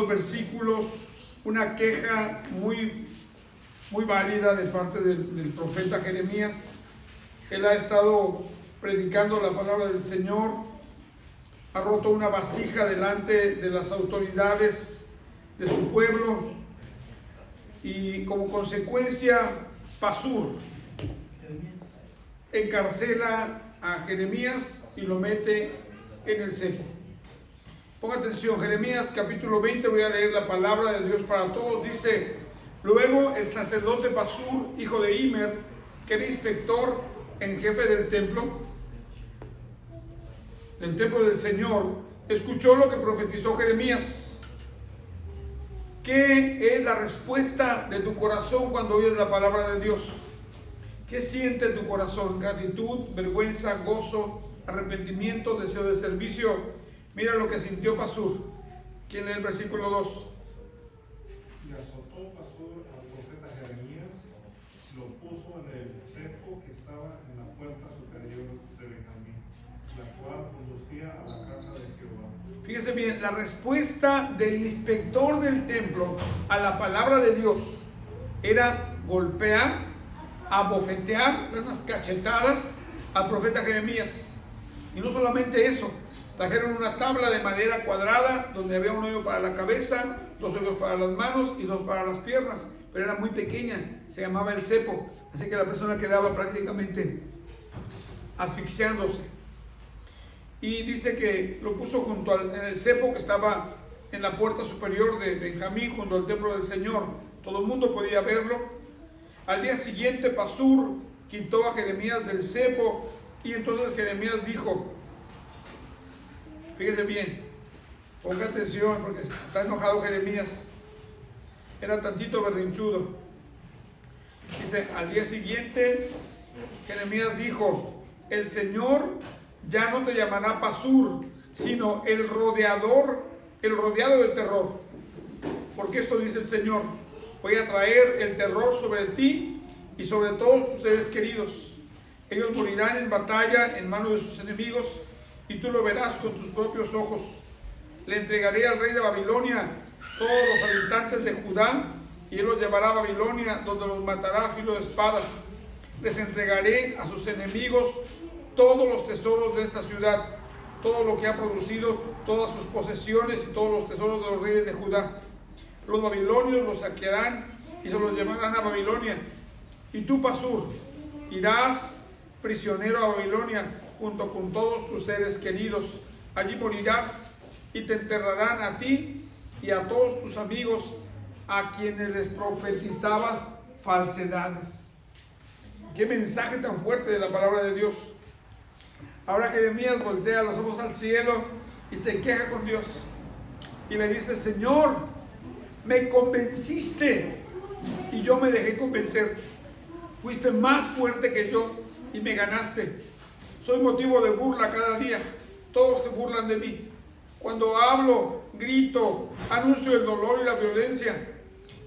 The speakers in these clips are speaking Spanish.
Versículos, una queja muy válida de parte del profeta Jeremías. Él ha estado predicando la palabra del Señor, ha roto una vasija delante de las autoridades de su pueblo y como consecuencia Pasur encarcela a Jeremías y lo mete en el cepo. Ponga atención, Jeremías capítulo 20, voy a leer la palabra de Dios para todos. Dice: luego el sacerdote Pasur, hijo de Immer, que era inspector en jefe del templo del Señor, escuchó lo que profetizó Jeremías. ¿Qué es la respuesta de tu corazón cuando oyes la palabra de Dios? ¿Qué siente tu corazón? ¿Gratitud, vergüenza, gozo, arrepentimiento, deseo de servicio? Mira lo que sintió Pasur. ¿Quién lee el versículo 2? Y azotó Pasur al profeta Jeremías, lo puso en el cepo que estaba en la puerta superior de Benjamín, la cual conducía a la casa de Jehová. Fíjese bien, la respuesta del inspector del templo a la palabra de Dios era golpear, abofetear, dar unas cachetadas al profeta Jeremías. Y no solamente eso, trajeron una tabla de madera cuadrada donde había un hoyo para la cabeza, 2 hoyos para las manos y 2 para las piernas, pero era muy pequeña, se llamaba el cepo, así que la persona quedaba prácticamente asfixiándose. Y dice que lo puso junto en el cepo que estaba en la puerta superior de Benjamín, junto al templo del Señor. Todo el mundo podía verlo. Al día siguiente Pasur quitó a Jeremías del cepo y entonces Jeremías dijo, fíjese bien, ponga atención porque está enojado Jeremías, era tantito berrinchudo. Dice, al día siguiente Jeremías dijo, el Señor ya no te llamará Pasur, sino el rodeado del terror. Porque esto dice el Señor, voy a traer el terror sobre ti y sobre todos tus seres queridos. Ellos morirán en batalla en manos de sus enemigos, y tú lo verás con tus propios ojos. Le entregaré al rey de Babilonia todos los habitantes de Judá, y él los llevará a Babilonia, donde los matará a filo de espada. Les entregaré a sus enemigos todos los tesoros de esta ciudad, todo lo que ha producido, todas sus posesiones y todos los tesoros de los reyes de Judá. Los babilonios los saquearán y se los llevarán a Babilonia. Y tú, Pasur, irás prisionero a Babilonia, junto con todos tus seres queridos. Allí morirás y te enterrarán a ti y a todos tus amigos a quienes les profetizabas falsedades. Qué mensaje tan fuerte de la palabra de Dios. Ahora Jeremías voltea los ojos al cielo y se queja con Dios y le dice, Señor, me convenciste y yo me dejé convencer. Fuiste más fuerte que yo y me ganaste. Soy motivo de burla cada día. Todos se burlan de mí. Cuando hablo, grito, anuncio el dolor y la violencia.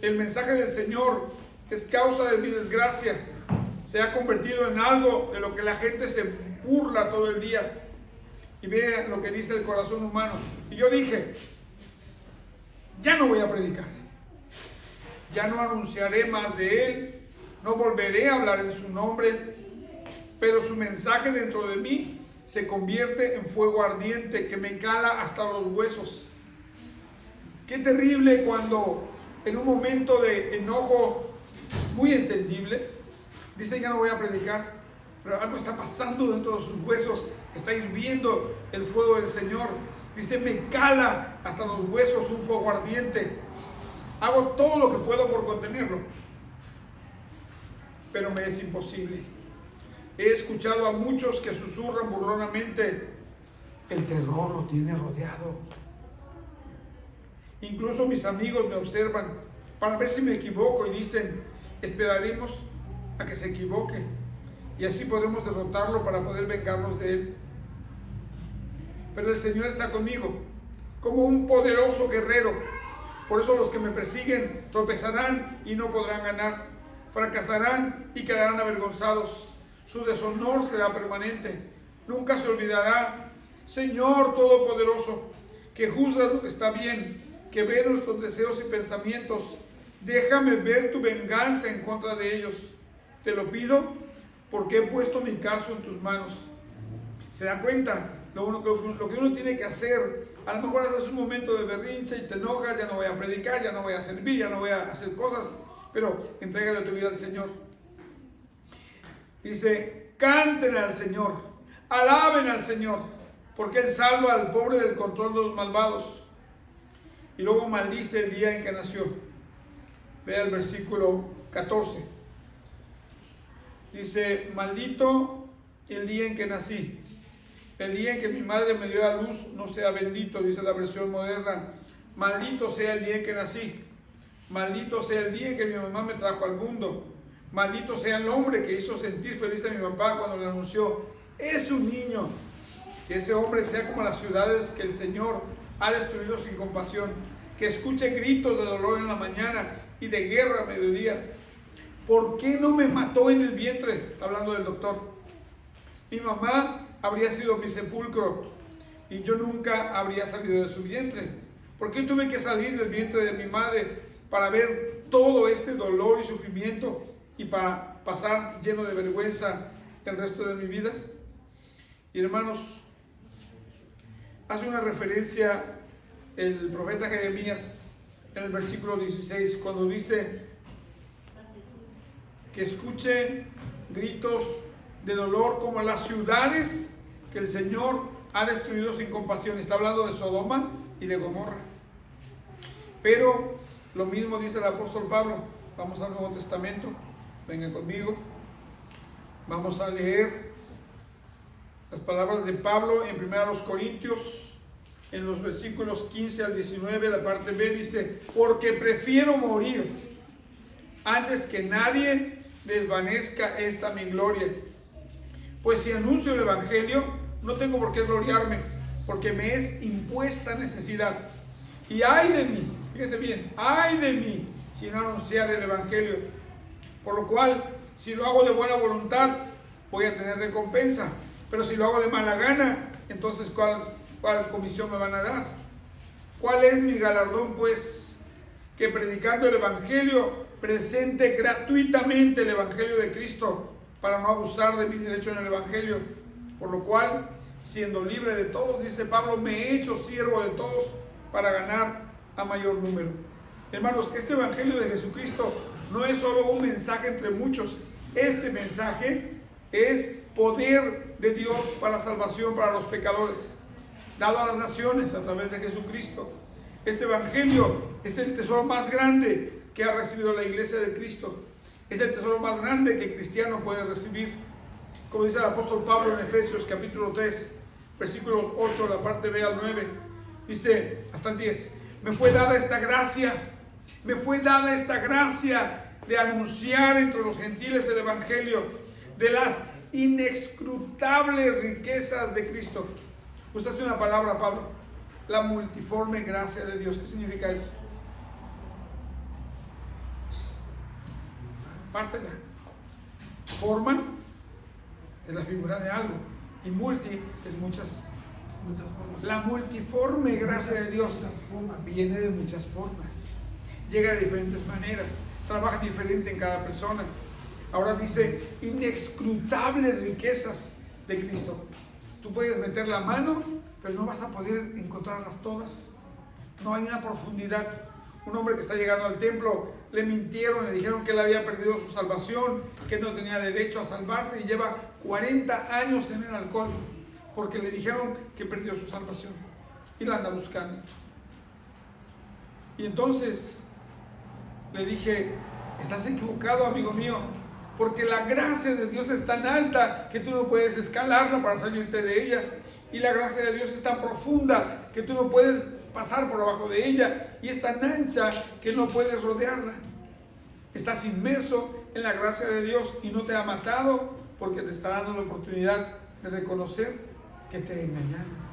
El mensaje del Señor es causa de mi desgracia. Se ha convertido en algo de lo que la gente se burla todo el día. Y vean lo que dice el corazón humano. Y yo dije, ya no voy a predicar. Ya no anunciaré más de Él. No volveré a hablar en su nombre. Pero su mensaje dentro de mí se convierte en fuego ardiente que me cala hasta los huesos. Qué terrible cuando en un momento de enojo muy entendible, dice ya no voy a predicar, pero algo está pasando dentro de sus huesos, está hirviendo el fuego del Señor. Dice, me cala hasta los huesos un fuego ardiente. Hago todo lo que puedo por contenerlo, pero me es imposible. He escuchado a muchos que susurran burlonamente, el terror lo tiene rodeado. Incluso mis amigos me observan para ver si me equivoco y dicen, esperaremos a que se equivoque y así podemos derrotarlo para poder vengarnos de él. Pero el Señor está conmigo como un poderoso guerrero. Por eso los que me persiguen tropezarán y no podrán ganar, fracasarán y quedarán avergonzados. Su deshonor será permanente, nunca se olvidará. Señor Todopoderoso, que juzgas lo que está bien, que ve nuestros deseos y pensamientos. Déjame ver tu venganza en contra de ellos. Te lo pido porque he puesto mi caso en tus manos. ¿Se da cuenta? Lo que uno tiene que hacer, a lo mejor haces un momento de berrinche y te enojas, ya no voy a predicar, ya no voy a servir, ya no voy a hacer cosas, pero entrégale tu vida al Señor. Dice, canten al Señor, alaben al Señor, porque Él salva al pobre del control de los malvados. Y luego maldice el día en que nació. Vea el versículo 14. Dice, maldito el día en que nací. El día en que mi madre me dio a luz no sea bendito, dice la versión moderna. Maldito sea el día en que nací. Maldito sea el día en que mi mamá me trajo al mundo. Maldito sea el hombre que hizo sentir feliz a mi papá cuando le anunció, es un niño. Que ese hombre sea como las ciudades que el Señor ha destruido sin compasión. Que escuche gritos de dolor en la mañana y de guerra a mediodía. ¿Por qué no me mató en el vientre? Está hablando del doctor. Mi mamá habría sido mi sepulcro y yo nunca habría salido de su vientre. ¿Por qué tuve que salir del vientre de mi madre para ver todo este dolor y sufrimiento y para pasar lleno de vergüenza el resto de mi vida? Y hermanos, hace una referencia el profeta Jeremías en el versículo 16 cuando dice que escuche gritos de dolor como las ciudades que el Señor ha destruido sin compasión. Está hablando de Sodoma y de Gomorra. Pero lo mismo dice el apóstol Pablo. Vamos al Nuevo Testamento. Vengan conmigo. Vamos a leer las palabras de Pablo en 1 Corintios, en los versículos 15 al 19, la parte B dice, porque prefiero morir antes que nadie desvanezca esta mi gloria. Pues si anuncio el Evangelio, no tengo por qué gloriarme, porque me es impuesta necesidad. Y ay de mí, fíjese bien, ay de mí, si no anunciar el Evangelio. Por lo cual, si lo hago de buena voluntad, voy a tener recompensa. Pero si lo hago de mala gana, entonces ¿cuál comisión me van a dar? ¿Cuál es mi galardón, pues? Que predicando el Evangelio, presente gratuitamente el Evangelio de Cristo, para no abusar de mi derecho en el Evangelio. Por lo cual, siendo libre de todos, dice Pablo, me he hecho siervo de todos para ganar a mayor número. Hermanos, este Evangelio de Jesucristo no es solo un mensaje entre muchos. Este mensaje es poder de Dios para salvación para los pecadores, dado a las naciones a través de Jesucristo. Este Evangelio es el tesoro más grande que ha recibido la iglesia de Cristo. Es el tesoro más grande que el cristiano puede recibir. Como dice el apóstol Pablo en Efesios capítulo 3, versículos 8, la parte B al 9. Dice, hasta el 10, me fue dada esta gracia de anunciar entre los gentiles el Evangelio, de las inescrutables riquezas de Cristo. Usaste una palabra, Pablo, la multiforme gracia de Dios. ¿Qué significa eso? Pártela. Forma es la figura de algo y multi es muchas formas. La multiforme gracia de Dios viene de muchas formas, llega de diferentes maneras, trabaja diferente en cada persona. Ahora dice inescrutables riquezas de Cristo. Tú puedes meter la mano, pero no vas a poder encontrarlas todas. No hay una profundidad. Un hombre que está llegando al templo, le mintieron, le dijeron que él había perdido su salvación, que no tenía derecho a salvarse y lleva 40 años en el alcohol, porque le dijeron que perdió su salvación y la anda buscando. Y entonces le dije, estás equivocado, amigo mío, porque la gracia de Dios es tan alta que tú no puedes escalarla para salirte de ella, y la gracia de Dios es tan profunda que tú no puedes pasar por abajo de ella, y es tan ancha que no puedes rodearla. Estás inmerso en la gracia de Dios y no te ha matado porque te está dando la oportunidad de reconocer que te engañaron.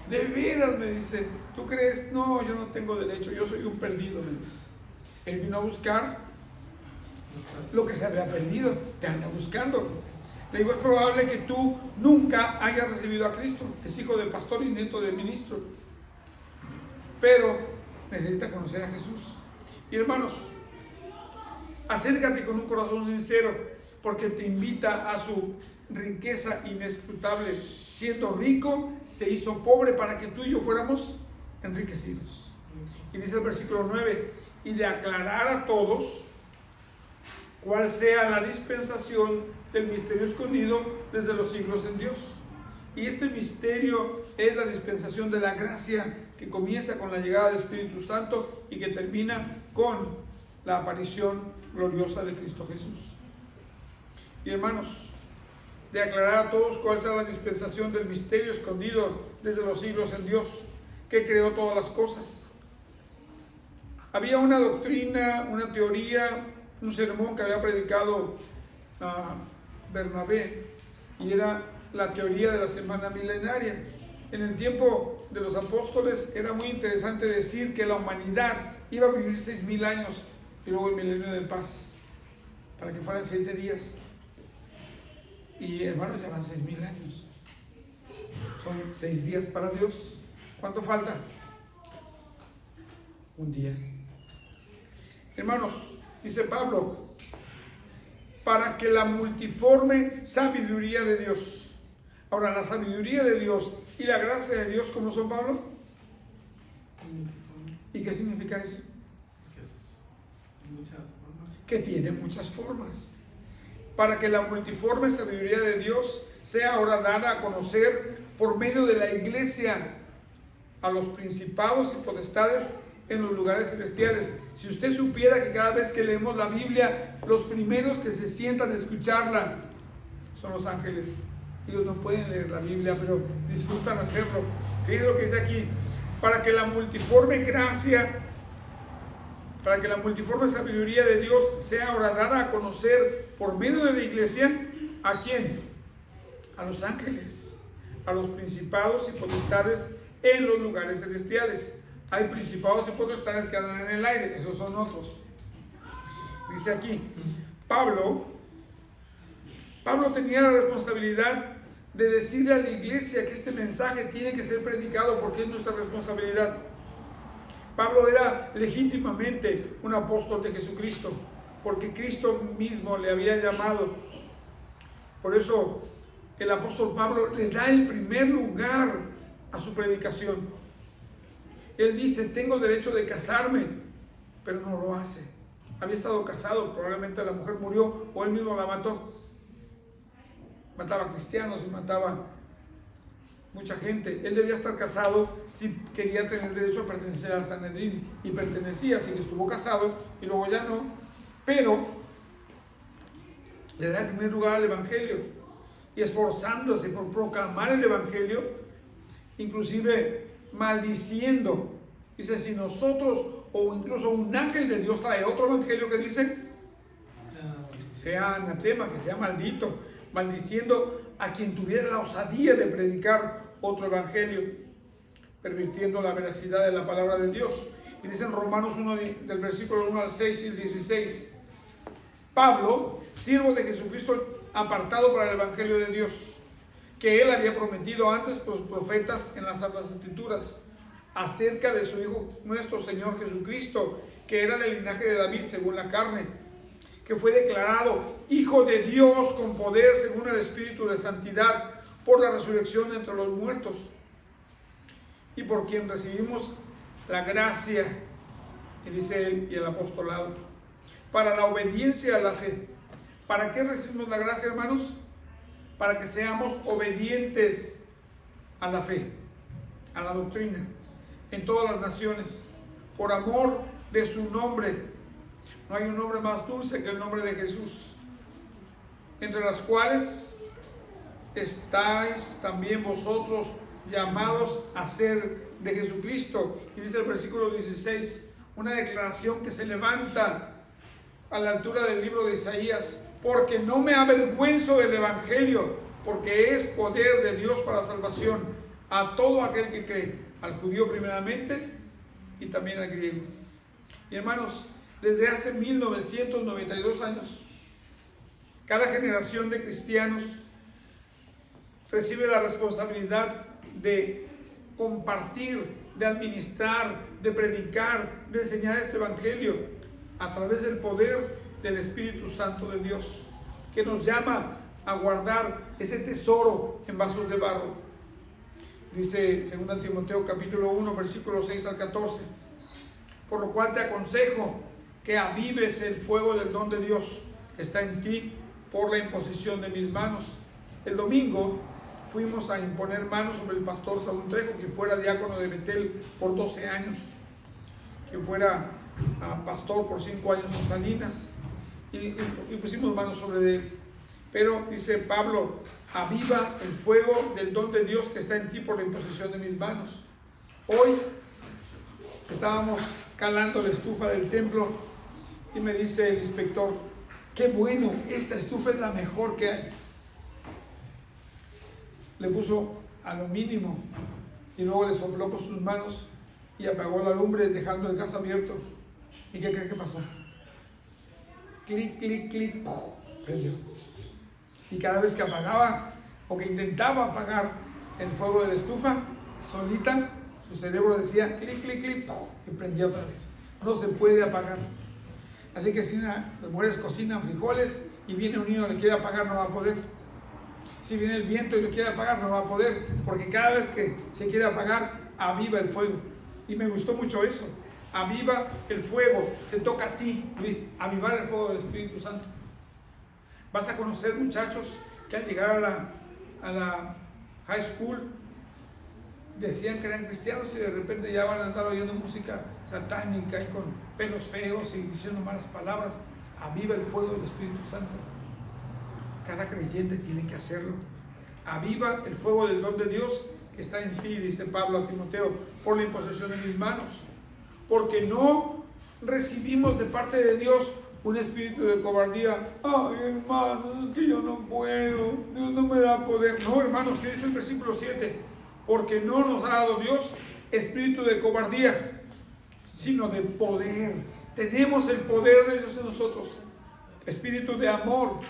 De veras, me dice, ¿tú crees? No, yo no tengo derecho, yo soy un perdido, me dice. Él vino a buscar lo que se había perdido, te anda buscando. Le digo, es probable que tú nunca hayas recibido a Cristo, es hijo del pastor y nieto del ministro. Pero necesita conocer a Jesús. Y hermanos, acércate con un corazón sincero, porque te invita a su riqueza inescrutable. Siendo rico, se hizo pobre para que tú y yo fuéramos enriquecidos. Y dice el versículo 9, y de aclarar a todos cuál sea la dispensación del misterio escondido desde los siglos en Dios. Y este misterio es la dispensación de la gracia, que comienza con la llegada del Espíritu Santo y que termina con la aparición gloriosa de Cristo Jesús. Y hermanos, de aclarar a todos cuál será la dispensación del misterio escondido desde los siglos en Dios, que creó todas las cosas. Había una doctrina, una teoría, un sermón que había predicado Bernabé, y era la teoría de la semana milenaria. En el tiempo de los apóstoles era muy interesante decir que la humanidad iba a vivir 6,000 años y luego el milenio de paz, para que fueran 7 días. Y hermanos, ya van 6,000 años. Son 6 días para Dios. ¿Cuánto falta? Un día. Hermanos, dice Pablo, para que la multiforme sabiduría de Dios. Ahora, la sabiduría de Dios y la gracia de Dios, ¿cómo son, Pablo? ¿Y qué significa eso? Que tiene muchas formas. Para que la multiforme sabiduría de Dios sea ahora dada a conocer por medio de la iglesia a los principados y potestades en los lugares celestiales. Si usted supiera que cada vez que leemos la Biblia, los primeros que se sientan a escucharla son los ángeles. Ellos no pueden leer la Biblia, pero disfrutan hacerlo. Fíjense lo que dice aquí: para que la multiforme gracia, para que la multiforme sabiduría de Dios sea ahora dada a conocer por medio de la iglesia, ¿a quién? A los ángeles, a los principados y potestades en los lugares celestiales. Hay principados y potestades que andan en el aire, esos son otros. Dice aquí, Pablo tenía la responsabilidad de decirle a la iglesia que este mensaje tiene que ser predicado, porque es nuestra responsabilidad. Pablo era legítimamente un apóstol de Jesucristo, porque Cristo mismo le había llamado. Por eso el apóstol Pablo le da el primer lugar a su predicación. Él dice: tengo derecho de casarme, pero no lo hace. Había estado casado, probablemente la mujer murió o él mismo la mató. Mataba cristianos y mataba mucha gente. Él debía estar casado si quería tener derecho a pertenecer al Sanedrín, y pertenecía, así que estuvo casado y luego ya no, pero le da el primer lugar al Evangelio y esforzándose por proclamar el Evangelio, inclusive maldiciendo. Dice: si nosotros o incluso un ángel de Dios trae otro evangelio, que dice sea anatema, que sea maldito, maldiciendo a quien tuviera la osadía de predicar otro evangelio, pervirtiendo la veracidad de la palabra de Dios. Y dice en Romanos 1, del versículo 1 al 6 y el 16: Pablo, siervo de Jesucristo, apartado para el evangelio de Dios, que él había prometido antes por los profetas en las Santas Escrituras, acerca de su Hijo nuestro Señor Jesucristo, que era del linaje de David según la carne, que fue declarado Hijo de Dios con poder según el Espíritu de santidad, por la resurrección de entre los muertos, y por quien recibimos la gracia, y dice él, y el apostolado, para la obediencia a la fe. ¿Para qué recibimos la gracia, hermanos? Para que seamos obedientes a la fe, a la doctrina, en todas las naciones, por amor de su nombre. No hay un nombre más dulce que el nombre de Jesús, entre las cuales estáis también vosotros llamados a ser de Jesucristo. Y dice el versículo 16, una declaración que se levanta a la altura del libro de Isaías: porque no me avergüenzo del evangelio, porque es poder de Dios para salvación a todo aquel que cree, al judío primeramente y también al griego. Y hermanos, desde hace 1992 años, cada generación de cristianos recibe la responsabilidad de compartir, de administrar, de predicar, de enseñar este evangelio a través del poder del Espíritu Santo de Dios, que nos llama a guardar ese tesoro en vasos de barro. Dice 2 Timoteo capítulo 1 versículos 6 al 14: por lo cual te aconsejo que avives el fuego del don de Dios que está en ti por la imposición de mis manos. El domingo fuimos a imponer manos sobre el pastor Saúl Trejo, que fuera diácono de Betel por 12 años, que fuera pastor por 5 años en Salinas, y pusimos manos sobre él. Pero dice Pablo: aviva el fuego del don de Dios que está en ti por la imposición de mis manos. Hoy estábamos calando la estufa del templo y me dice el inspector: qué bueno, esta estufa es la mejor que hay. Le puso a lo mínimo y luego le sopló con sus manos y apagó la lumbre, dejando el gas abierto. ¿Y qué cree que pasó? Clic, clic, clic, ¡puf!, prendió. Y cada vez que apagaba o que intentaba apagar el fuego de la estufa, solita su cerebro decía clic, clic, clic, ¡puf!, y prendía otra vez. No se puede apagar. Así que si las mujeres cocinan frijoles y viene un niño y le quiere apagar, no va a poder. Si viene el viento y lo quiere apagar, no va a poder, porque cada vez que se quiere apagar, aviva el fuego. Y me gustó mucho eso. Aviva el fuego. Te toca a ti, Luis, avivar el fuego del Espíritu Santo. Vas a conocer muchachos que al llegar a la high school decían que eran cristianos y de repente ya van a andar oyendo música satánica y con pelos feos y diciendo malas palabras. Aviva el fuego del Espíritu Santo. Cada creyente tiene que hacerlo. Aviva el fuego del don de Dios que está en ti, dice Pablo a Timoteo, por la imposición de mis manos. Porque no recibimos de parte de Dios un espíritu de cobardía. Ay, hermanos, es que yo no puedo, Dios no me da poder. No, hermanos, ¿qué dice el versículo 7? Porque no nos ha dado Dios espíritu de cobardía, sino de poder. Tenemos el poder de Dios en nosotros. Espíritu de amor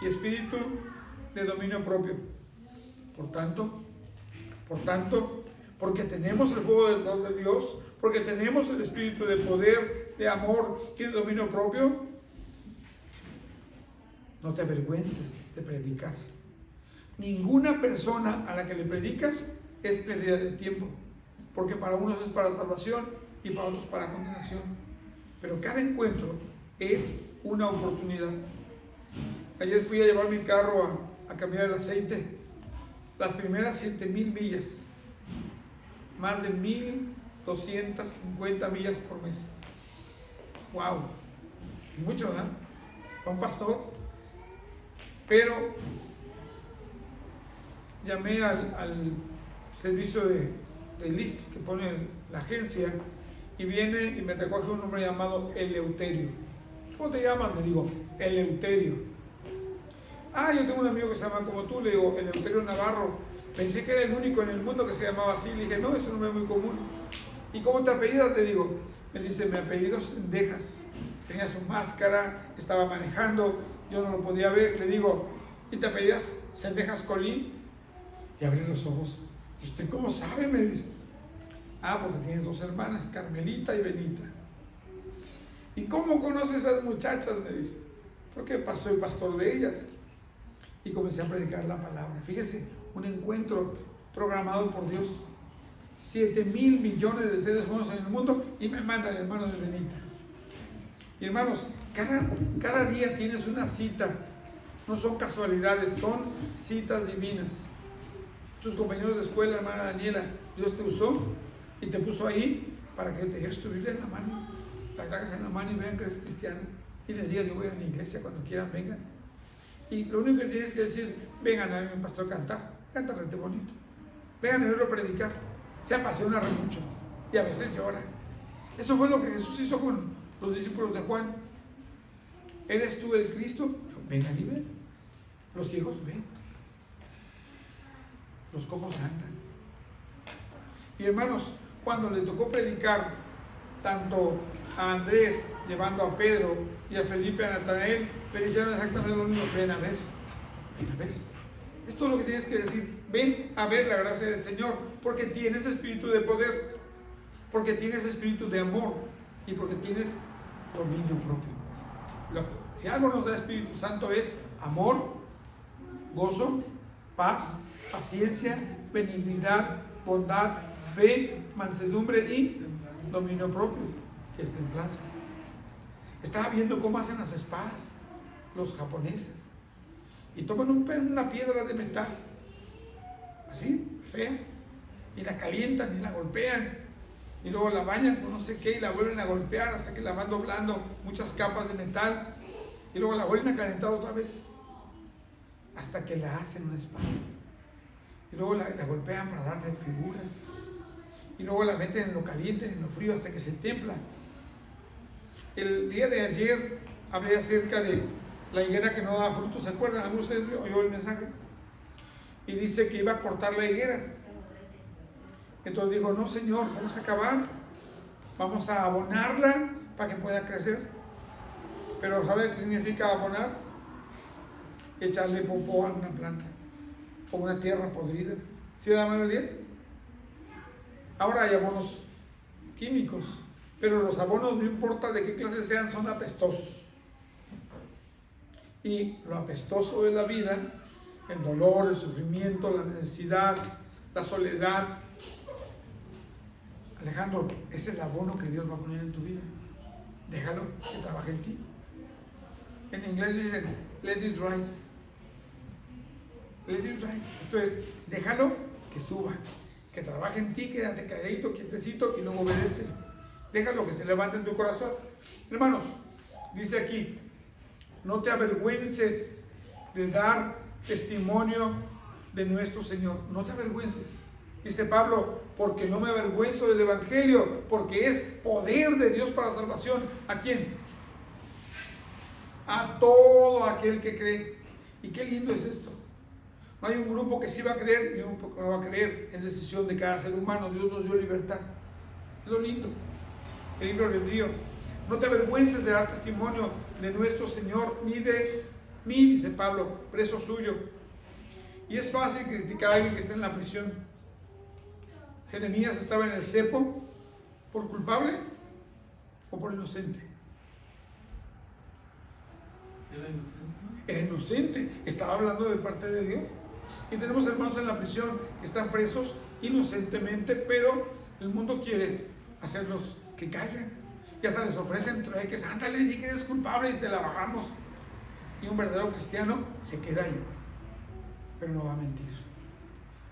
y espíritu de dominio propio. Por tanto, porque tenemos el fuego del don de Dios, porque tenemos el espíritu de poder, de amor y de dominio propio, no te avergüences de predicar. Ninguna persona a la que le predicas es pérdida de tiempo, porque para unos es para salvación y para otros para condenación. Pero cada encuentro es una oportunidad. Ayer fui a llevar mi carro a cambiar el aceite. Las primeras 7,000 millas, más de 1,250 millas por mes. ¡Wow! Mucho, ¿no? Para un pastor. Pero llamé al servicio de Lyft que pone la agencia y viene y me recoge un hombre llamado Eleuterio. ¿Cómo te llamas? Le digo, Eleuterio. Ah, yo tengo un amigo que se llama como tú, le digo, Eleuterio Navarro. Pensé que era el único en el mundo que se llamaba así. Le dije, no, es un nombre muy común. ¿Y cómo te apellidas? Le digo. Me dice, mi apellido es Sendejas. Tenía su máscara, estaba manejando, yo no lo podía ver. Le digo, ¿y te apellidas Sendejas Colín? Y abrí los ojos. ¿Y usted cómo sabe? Me dice. Ah, porque tienes 2 hermanas, Carmelita y Benita. ¿Y cómo conoces a esas muchachas? Me dice. Porque pasó el pastor de ellas. Y comencé a predicar la palabra. Fíjese, un encuentro programado por Dios. 7,000 millones de seres humanos en el mundo y me manda el hermano de Benita. Y hermanos, cada día tienes una cita. No son casualidades, son citas divinas. Tus compañeros de escuela, hermana Daniela, Dios te usó y te puso ahí para que te dejes tu Biblia en la mano, la traigas en la mano y vean que eres cristiano. Y les digas, yo voy a la iglesia, cuando quieran, vengan. Y lo único que tienes que decir, vengan a ver a mi pastor cantar, canta rete bonito. Vengan a verlo predicar, se apasiona mucho y a veces llora. Eso fue lo que Jesús hizo con los discípulos de Juan. ¿Eres tú el Cristo? Vengan y ven. Los ciegos ven. Los cojos andan. Y hermanos, cuando le tocó predicar tanto a Andrés llevando a Pedro y a Felipe, a Natanael, le dijeron exactamente lo mismo: ven a ver, ven a ver. Esto es lo que tienes que decir: ven a ver la gracia del Señor, porque tienes espíritu de poder. porque tienes espíritu de amor y porque tienes dominio propio. Si algo nos da Espíritu Santo es amor, gozo, paz, paciencia, benignidad, bondad, fe, mansedumbre y dominio propio, que es templanza. Estaba viendo cómo hacen las espadas los japoneses y toman una piedra de metal así, fea, y la calientan y la golpean y luego la bañan con no sé qué y la vuelven a golpear hasta que la van doblando muchas capas de metal y luego la vuelven a calentar otra vez hasta que la hacen una espada y luego la golpean para darle figuras y luego la meten en lo caliente, en lo frío hasta que se templa. El día de ayer hablé acerca de la higuera que no daba frutos, ¿se acuerdan? ¿Alguno de ustedes oyó el mensaje? Y dice que iba a cortar la higuera. Entonces dijo, no Señor, vamos a acabar, vamos a abonarla para que pueda crecer. Pero ¿sabe qué significa abonar? Echarle popó a una planta o una tierra podrida. ¿Sí da mano 10? Ahora hay abonos químicos, pero los abonos, no importa de qué clase sean, son apestosos. Y lo apestoso de la vida, el dolor, el sufrimiento, la necesidad, la soledad. Alejandro, ese es el abono que Dios va a poner en tu vida. Déjalo que trabaje en ti. En inglés dicen, let it rise. Let it rise. Esto es, déjalo que suba, que trabaje en ti, quédate calladito, quietecito y luego obedece. Déjalo que se levante en tu corazón. Hermanos, dice aquí, no te avergüences de dar testimonio de nuestro Señor. No te avergüences. Dice Pablo, porque no me avergüenzo del Evangelio, porque es poder de Dios para la salvación. ¿A quién? A todo aquel que cree. Y qué lindo es esto. No hay un grupo que sí va a creer y un grupo que no va a creer. Es decisión de cada ser humano. Dios nos dio libertad. Es lo lindo. El libre albedrío. No te avergüences de dar testimonio de nuestro Señor, ni de mí, dice Pablo, preso suyo. Y es fácil criticar a alguien que está en la prisión. Jeremías estaba en el cepo por culpable o por inocente. Era inocente. Estaba hablando de parte de Dios. Y tenemos hermanos en la prisión que están presos inocentemente, pero el mundo quiere hacerlos que callen. Y hasta les ofrecen trueques. Ándale, di que eres culpable y te la bajamos. Y un verdadero cristiano se queda ahí, pero no va a mentir.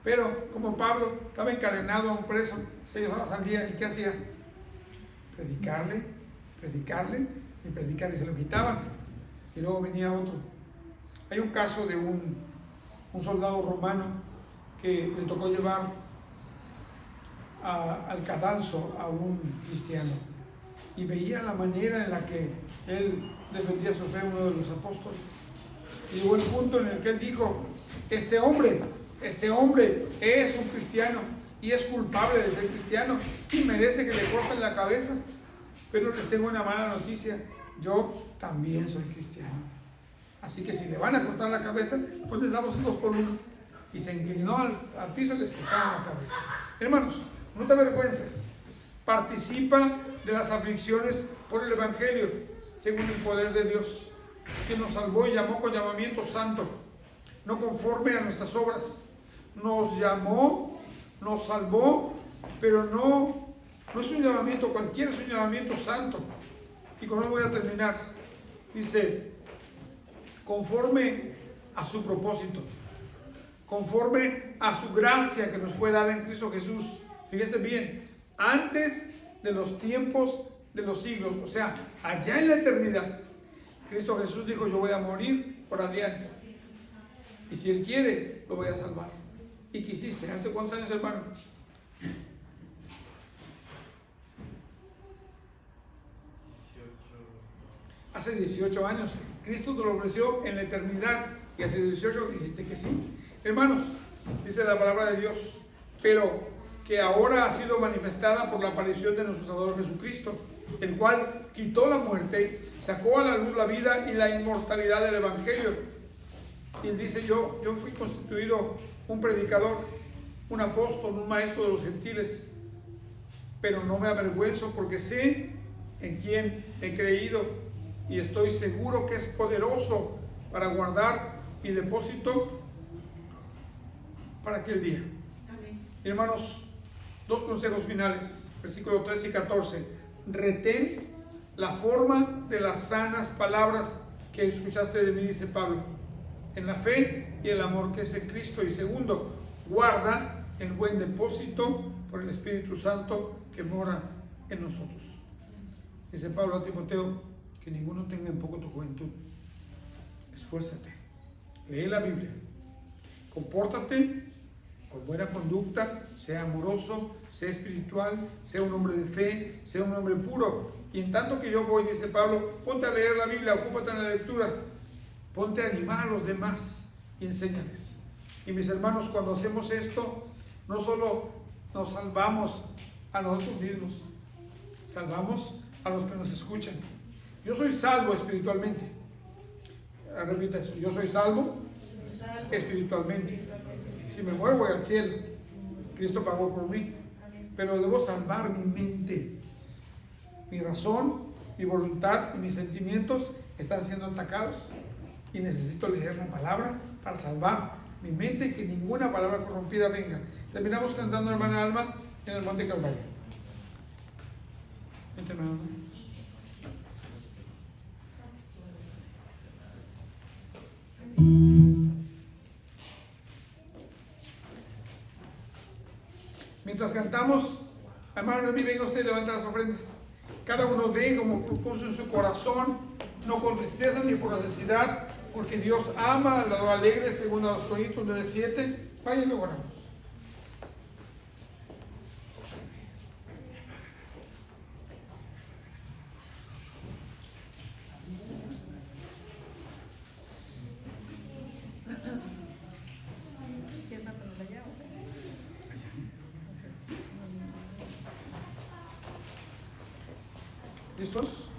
Pero como Pablo estaba encadenado a un preso 6 horas al día, ¿y qué hacía? Predicarle y predicarle, y se lo quitaban. Y luego venía otro. Hay un caso de un soldado romano que le tocó llevar al cadalso a un cristiano. Y veía la manera en la que él defendía su fe, uno de los apóstoles. Y llegó el punto en el que él dijo, este hombre es un cristiano y es culpable de ser cristiano y merece que le corten la cabeza. Pero les tengo una mala noticia, yo también soy cristiano. Así que si le van a cortar la cabeza, pues les damos un 2 por 1. Y se inclinó al piso y les cortaron la cabeza. Hermanos, no te avergüences. Participa de las aflicciones por el Evangelio, según el poder de Dios, que nos salvó y llamó con llamamiento santo, no conforme a nuestras obras. Nos llamó, nos salvó, pero no es un llamamiento cualquiera, es un llamamiento santo. Y con eso voy a terminar. Dice, conforme a su propósito, conforme a su gracia que nos fue dada en Cristo Jesús. Fíjese bien, antes de los tiempos de los siglos, o sea, allá en la eternidad, Cristo Jesús dijo, yo voy a morir por Adrián, y si Él quiere, lo voy a salvar. ¿Y qué hiciste? ¿Hace cuántos años, hermano? Hace 18 años. Cristo te lo ofreció en la eternidad, y hace 18 dijiste que sí. Hermanos, dice la palabra de Dios, pero que ahora ha sido manifestada por la aparición de nuestro Salvador Jesucristo, el cual quitó la muerte, sacó a la luz la vida y la inmortalidad del Evangelio. Y él dice, yo fui constituido un predicador, un apóstol, un maestro de los gentiles. pero no me avergüenzo porque sé en quién he creído y estoy seguro que es poderoso para guardar mi depósito para aquel día. Amén. Hermanos, dos consejos finales, versículos 13 y 14. Retén la forma de las sanas palabras que escuchaste de mí, dice Pablo, en la fe y el amor que es en Cristo. Y segundo, guarda el buen depósito por el Espíritu Santo que mora en nosotros. Dice Pablo a Timoteo, que ninguno tenga en poco tu juventud. Esfuérzate, lee la Biblia, compórtate con buena conducta, sea amoroso, sea espiritual, sea un hombre de fe, sea un hombre puro. Y en tanto que yo voy, dice Pablo, ponte a leer la Biblia, ocúpate en la lectura, ponte a animar a los demás y enséñales. Y mis hermanos, cuando hacemos esto, no solo nos salvamos a nosotros mismos, salvamos a los que nos escuchan. Yo soy salvo espiritualmente. Repita eso, yo soy salvo espiritualmente. Si me muero voy al cielo. Cristo pagó por mí. Pero debo salvar mi mente. Mi razón, mi voluntad y mis sentimientos están siendo atacados. Y necesito leer la palabra para salvar mi mente y que ninguna palabra corrompida venga. Terminamos cantando, hermana Alma, en el Monte Calvario. Vente, hermana Alma. Mientras cantamos, hermano, venga usted y levanta las ofrendas. Cada uno dé como propuso en su corazón, no con tristeza ni por necesidad, porque Dios ama al lado alegre, según a los Corintios 9:7. Vaya y lo oramos. ¿Listos?